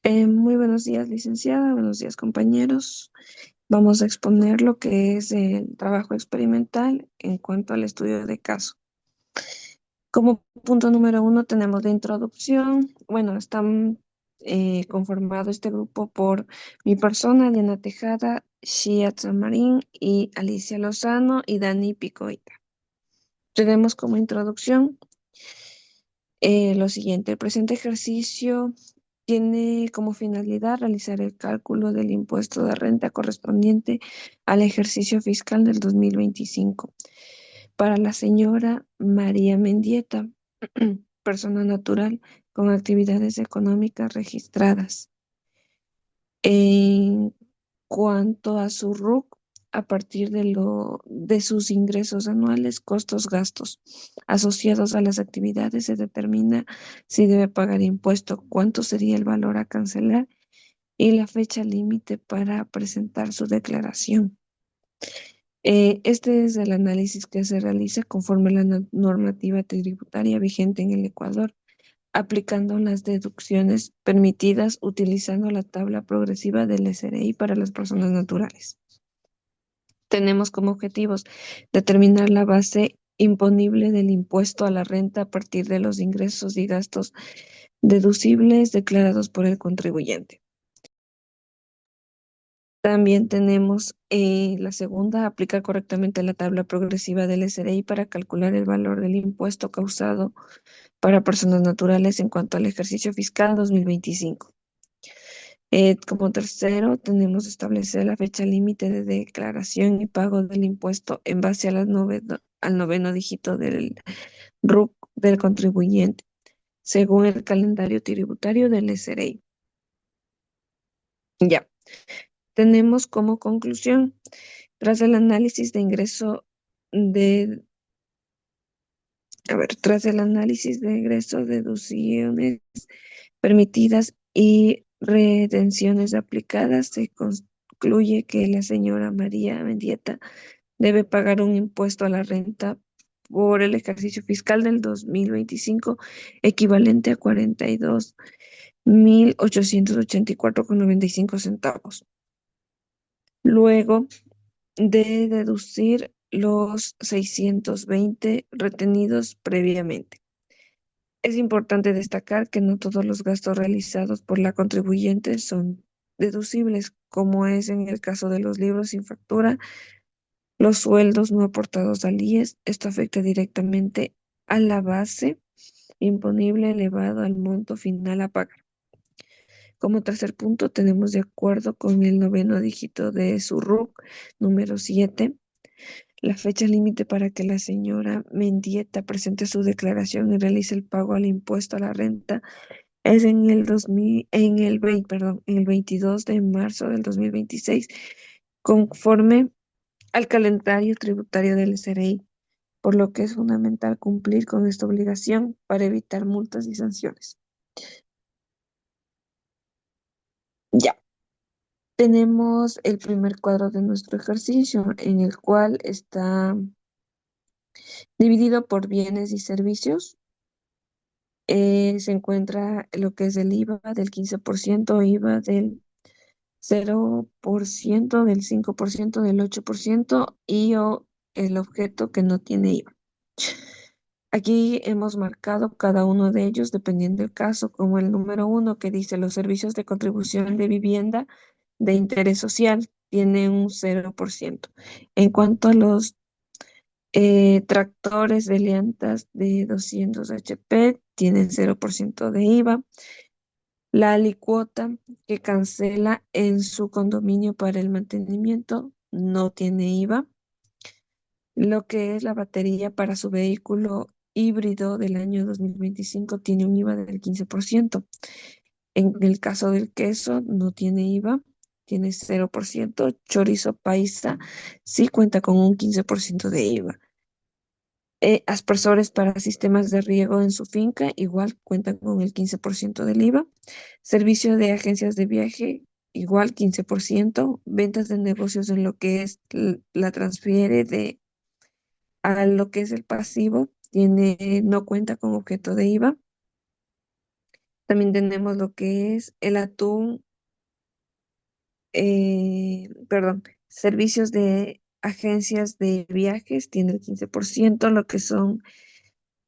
Muy buenos días, licenciada. Buenos días, compañeros. Vamos a exponer lo que es el trabajo experimental en cuanto al estudio de caso. Como punto número uno tenemos la introducción. Bueno, están conformado este grupo por mi persona, Diana Tejada, Shia Marín y Alicia Lozano y Dani Picoita. Tenemos como introducción lo siguiente. El presente ejercicio tiene como finalidad realizar el cálculo del impuesto de renta correspondiente al ejercicio fiscal del 2025 para la señora María Mendieta, persona natural con actividades económicas registradas. En cuanto a su RUC, a partir de sus ingresos anuales, costos, gastos asociados a las actividades, se determina si debe pagar impuesto, cuánto sería el valor a cancelar y la fecha límite para presentar su declaración. Este es el análisis que se realiza conforme a la normativa tributaria vigente en el Ecuador, aplicando las deducciones permitidas utilizando la tabla progresiva del SRI para las personas naturales. Tenemos como objetivos determinar la base imponible del impuesto a la renta a partir de los ingresos y gastos deducibles declarados por el contribuyente. También tenemos la segunda, aplicar correctamente la tabla progresiva del SRI para calcular el valor del impuesto causado para personas naturales en cuanto al ejercicio fiscal 2025. Como tercero, tenemos establecer la fecha límite de declaración y pago del impuesto en base a al noveno dígito del RUC del contribuyente, según el calendario tributario del SRI. Ya, tenemos como conclusión, tras el análisis de ingreso de, tras el análisis de ingreso, deducciones permitidas y retenciones aplicadas, se concluye que la señora María Mendieta debe pagar un impuesto a la renta por el ejercicio fiscal del 2025 equivalente a 42.884,95 centavos. Luego de deducir los 620 retenidos previamente. Es importante destacar que no todos los gastos realizados por la contribuyente son deducibles, como es en el caso de los libros sin factura, los sueldos no aportados al IES. Esto afecta directamente a la base imponible elevado al monto final a pagar. Como tercer punto, tenemos de acuerdo con el noveno dígito de su RUC número 7, la fecha límite para que la señora Mendieta presente su declaración y realice el pago al impuesto a la renta es en el 22 de marzo del 2026, conforme al calendario tributario del SRI, por lo que es fundamental cumplir con esta obligación para evitar multas y sanciones. Ya, tenemos el primer cuadro de nuestro ejercicio, en el cual está dividido por bienes y servicios. Se encuentra lo que es el IVA del 15%, IVA del 0%, del 5%, del 8% y o el objeto que no tiene IVA. Aquí hemos marcado cada uno de ellos dependiendo del caso, como el número uno que dice los servicios de contribución de vivienda de interés social tiene un 0%. En cuanto a los tractores de llantas de 200 HP tienen 0% de IVA. La alicuota que cancela en su condominio para el mantenimiento no tiene IVA. Lo que es la batería para su vehículo híbrido del año 2025 tiene un IVA del 15%. En el caso del queso no tiene IVA, tiene 0%. Chorizo paisa sí cuenta con un 15% de IVA. Aspersores para sistemas de riego en su finca igual cuentan con el 15% del IVA. Servicio de agencias de viaje igual 15%. Ventas de negocios en lo que es la transfiere a lo que es el pasivo no cuenta con objeto de IVA. También tenemos lo que es el atún, perdón, servicios de agencias de viajes, tiene el 15%, lo que son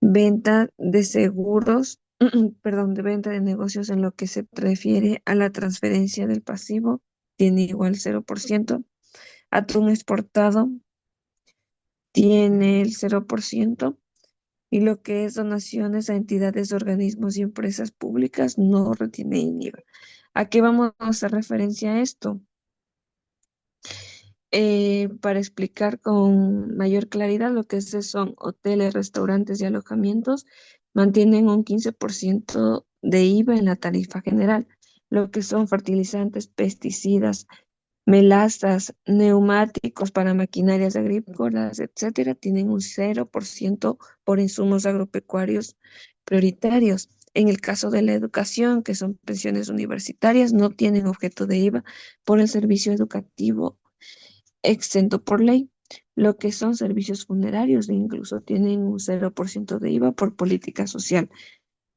venta de seguros, perdón, de venta de negocios en lo que se refiere a la transferencia del pasivo, tiene igual 0%. Atún exportado tiene el 0%. Y lo que es donaciones a entidades, organismos y empresas públicas no retienen IVA. ¿A qué vamos a hacer referencia a esto? Para explicar con mayor claridad lo que son hoteles, restaurantes y alojamientos, mantienen un 15% de IVA en la tarifa general. Lo que son fertilizantes, pesticidas, melazas, neumáticos para maquinarias agrícolas, etcétera, tienen un 0% por insumos agropecuarios prioritarios. En el caso de la educación, que son pensiones universitarias, no tienen objeto de IVA por el servicio educativo exento por ley. Lo que son servicios funerarios, incluso tienen un 0% de IVA por política social.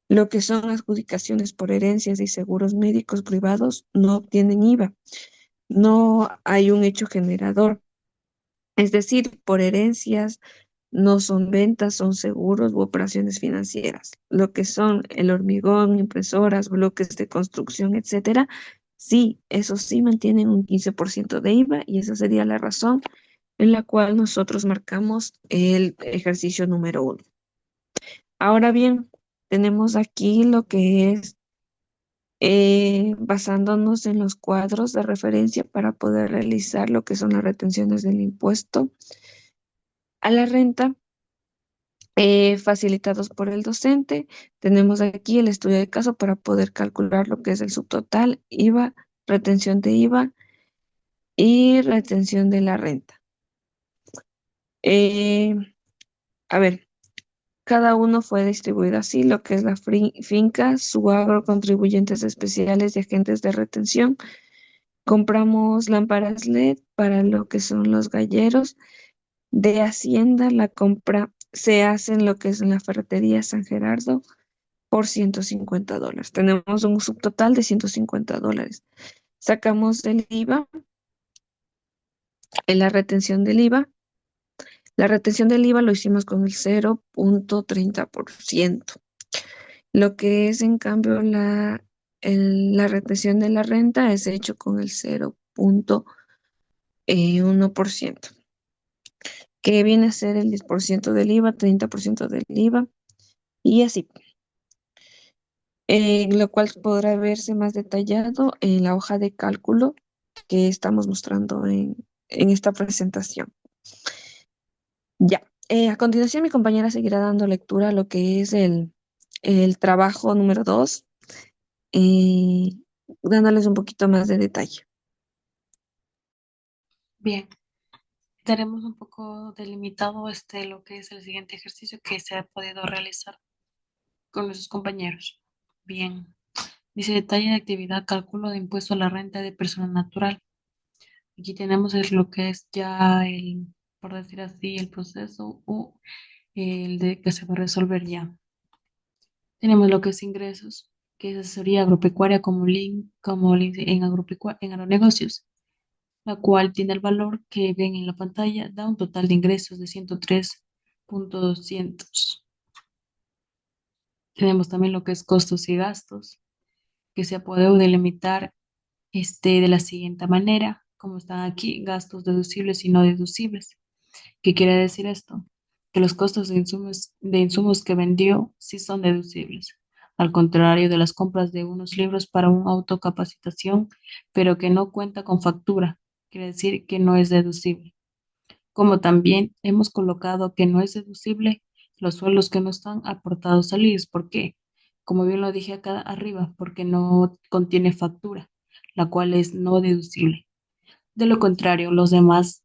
Lo que son adjudicaciones por herencias y seguros médicos privados no tienen IVA. No hay un hecho generador. Es decir, por herencias no son ventas, son seguros u operaciones financieras. Lo que son el hormigón, impresoras, bloques de construcción, etcétera, sí, eso sí mantienen un 15% de IVA y esa sería la razón en la cual nosotros marcamos el ejercicio número 1. Ahora bien, tenemos aquí lo que es basándonos en los cuadros de referencia para poder realizar lo que son las retenciones del impuesto a la renta, facilitados por el docente. Tenemos aquí el estudio de caso para poder calcular lo que es el subtotal, IVA, retención de IVA y retención de la renta. Eh, a ver, cada uno fue distribuido así, lo que es la finca, su agro, contribuyentes especiales y agentes de retención. Compramos lámparas LED para lo que son los galleros. De Hacienda, la compra se hace en lo que es en la ferretería San Gerardo por $150. Tenemos un subtotal de $150. Sacamos el IVA, en la retención del IVA. La retención del IVA lo hicimos con el 0,30%. Lo que es, en cambio, la retención de la renta es hecho con el 0,1%, que viene a ser el 10% del IVA, 30% del IVA y así. Lo cual podrá verse más detallado en la hoja de cálculo que estamos mostrando en esta presentación. Ya, a continuación mi compañera seguirá dando lectura a lo que es el trabajo número 2, eh, dándoles un poquito más de detalle. Bien, tenemos un poco delimitado lo que es el siguiente ejercicio que se ha podido realizar con nuestros compañeros. Bien, dice detalle de actividad, cálculo de impuesto a la renta de persona natural. Aquí tenemos lo que es ya por decir así, el proceso o el de que se va a resolver ya. Tenemos lo que es ingresos, que es asesoría agropecuaria como link en agronegocios, la cual tiene el valor que ven en la pantalla, da un total de ingresos de 103.200. Tenemos también lo que es costos y gastos, que se puede delimitar de la siguiente manera, como están aquí, gastos deducibles y no deducibles. ¿Qué quiere decir esto? Que los costos de insumos que vendió sí son deducibles, al contrario de las compras de unos libros para una autocapacitación, pero que no cuenta con factura, quiere decir que no es deducible. Como también hemos colocado que no es deducible los sueldos que no están aportados al IES. ¿Por qué? Como bien lo dije acá arriba, porque no contiene factura, la cual es no deducible. De lo contrario, los demás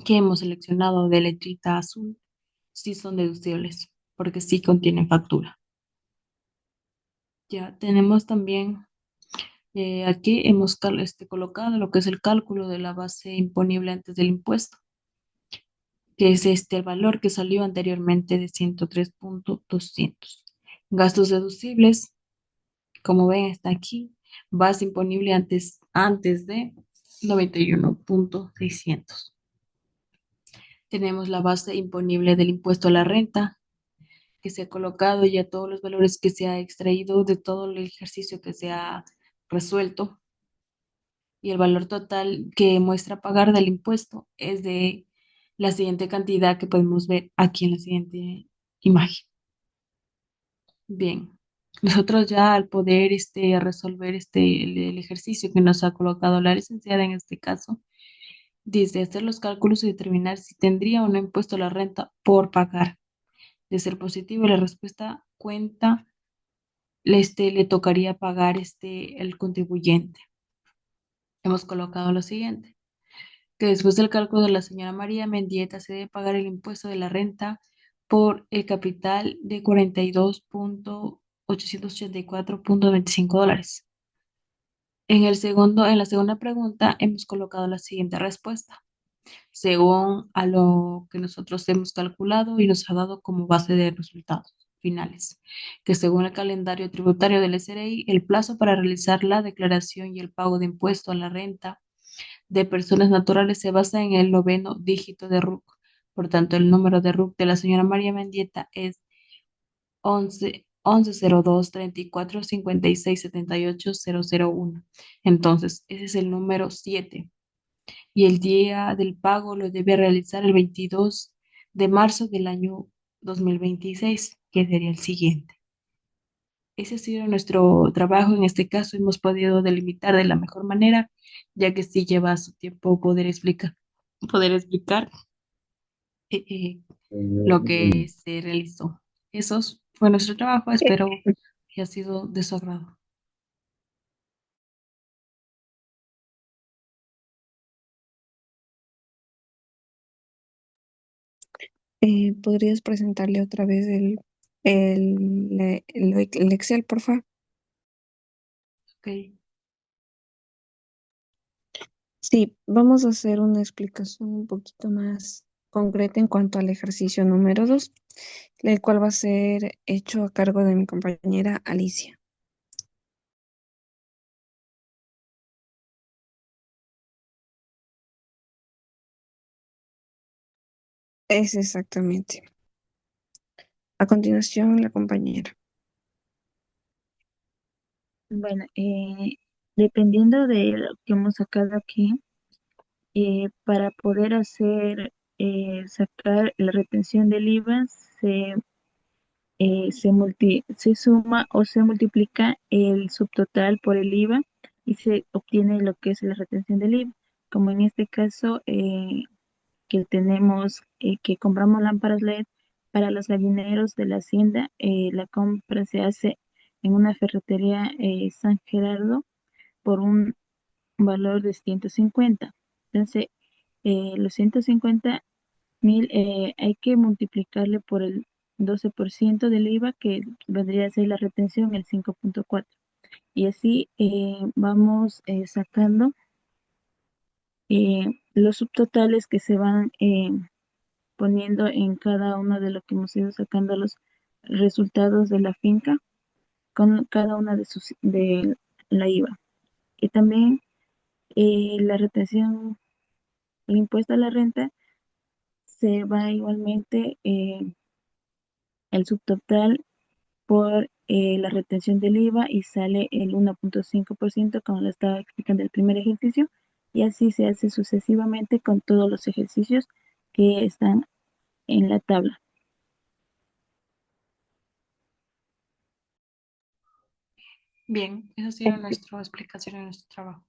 que hemos seleccionado de letrita azul sí son deducibles, porque sí contienen factura. Ya tenemos también, aquí hemos colocado lo que es el cálculo de la base imponible antes del impuesto, que es el valor que salió anteriormente de 103.200. Gastos deducibles, Como ven, está aquí. Base imponible antes de 91.600. Tenemos la base imponible del impuesto a la renta, que se ha colocado ya todos los valores que se ha extraído de todo el ejercicio que se ha resuelto. Y el valor total que muestra pagar del impuesto es de la siguiente cantidad que podemos ver aquí en la siguiente imagen. Bien, nosotros ya al poder resolver el ejercicio que nos ha colocado la licenciada en este caso, dice hacer los cálculos y determinar si tendría o no impuesto a la renta por pagar. De ser positivo, la respuesta cuenta, le tocaría pagar el contribuyente. Hemos colocado lo siguiente, que después del cálculo de la señora María Mendieta se debe pagar el impuesto de la renta por el capital de 42.884.25 dólares. En la segunda pregunta hemos colocado la siguiente respuesta, según a lo que nosotros hemos calculado y nos ha dado como base de resultados finales, que según el calendario tributario del SRI, el plazo para realizar la declaración y el pago de impuesto a la renta de personas naturales se basa en el noveno dígito de RUC. Por tanto, el número de RUC de la señora María Mendieta es 1102-34-56-78-001. Entonces, ese es el número 7. Y el día del pago lo debe realizar el 22 de marzo del año 2026, que sería el siguiente. Ese ha sido nuestro trabajo. En este caso hemos podido delimitar de la mejor manera, ya que sí lleva su tiempo poder explicar lo que se realizó. Fue nuestro trabajo. Espero que haya sido de su agrado. ¿Podrías presentarle otra vez el Excel, por favor? Ok. Sí, vamos a hacer una explicación un poquito más concreta en cuanto al ejercicio número 2, el cual va a ser hecho a cargo de mi compañera Alicia. Es exactamente. A continuación, la compañera. Bueno, dependiendo de lo que hemos sacado aquí, para poder sacar la retención del IVA, se suma o se multiplica el subtotal por el IVA y se obtiene lo que es la retención del IVA. Como en este caso, que tenemos, que compramos lámparas LED para los gallineros de la hacienda, la compra se hace en una ferretería San Gerardo por un valor de 150. Entonces, los 150.000 hay que multiplicarle por el 12% del IVA, que vendría a ser la retención, el 5.4. Y así vamos sacando los subtotales que se van poniendo en cada uno de lo que hemos ido sacando los resultados de la finca con cada una de la IVA. Y también la retención, el impuesto a la renta, se va igualmente el subtotal por la retención del IVA y sale el 1.5%, como lo estaba explicando el primer ejercicio, y así se hace sucesivamente con todos los ejercicios que están en la tabla. Bien, esa ha sido nuestra explicación en nuestro trabajo.